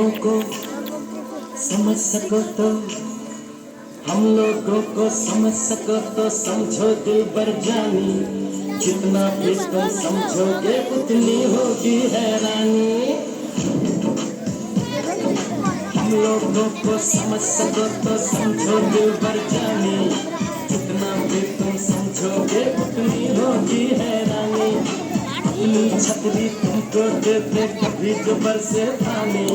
लोगों को समझ सको तो, हम लोगों को समझ सको तो समझो दिलबर जानी, जितना भी तुम समझोगे उतनी होगी हैरानी। हम लोगों को समझ सको तो समझो दिलबर जानी, जितना भी तुम समझोगे उतनी होगी हैरानी। अपनी छतरी तुमको देते कभी जो बरसे पानी,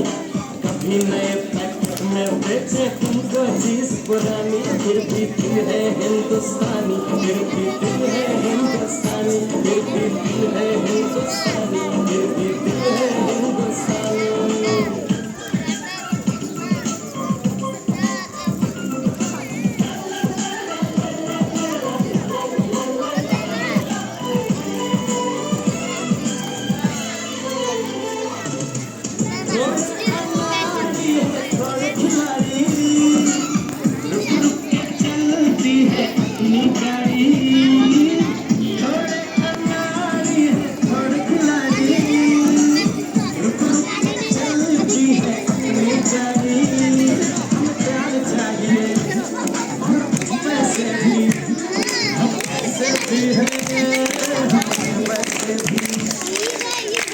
कभी नए पैकेट में बेचे तुमको चीज पुरानी। फिर भी दिल है हिंदुस्तानी, फिर भी दिल है हिंदुस्तानी, फिर भी दिल है हिंदुस्तानी, फिर भी दिल है हिंदुस्तानी।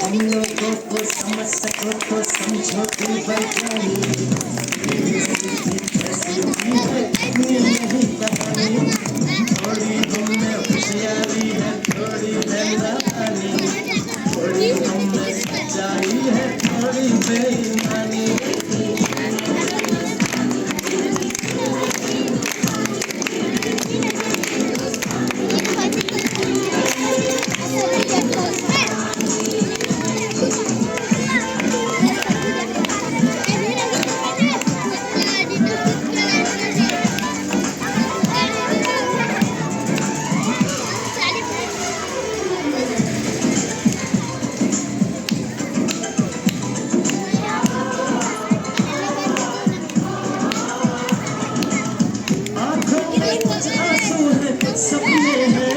हम लोगों को समझ सको तो समझो दिलबर जानी, नहीं कहानी। थोड़ी हमने होशियारी है, थोड़ी है नादानी, थोड़ी हमने सच्चाई है, थोड़ी बेईमानी। सपने हैं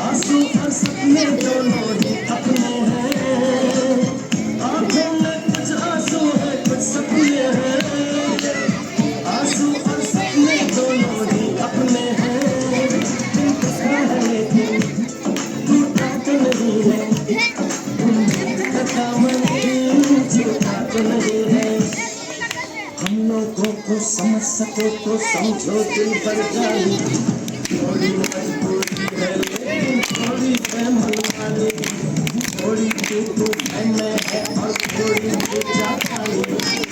आंसू और सपने दोनों ही अपने हैं, आंखों में कुछ आंसू है कुछ सपने हैं, आंसू और सपने दोनों ही अपने हैं। दिल टूटा है लेकिन टूटा तो नहीं है, छूटा तो नहीं है। हम लोगों को समझ सको तो समझो दिलबर जानी, थोड़ी मजबूरी है लेकिन थोड़ी है मनमानी, थोड़ी तू मैं है और थोड़ी जापानी।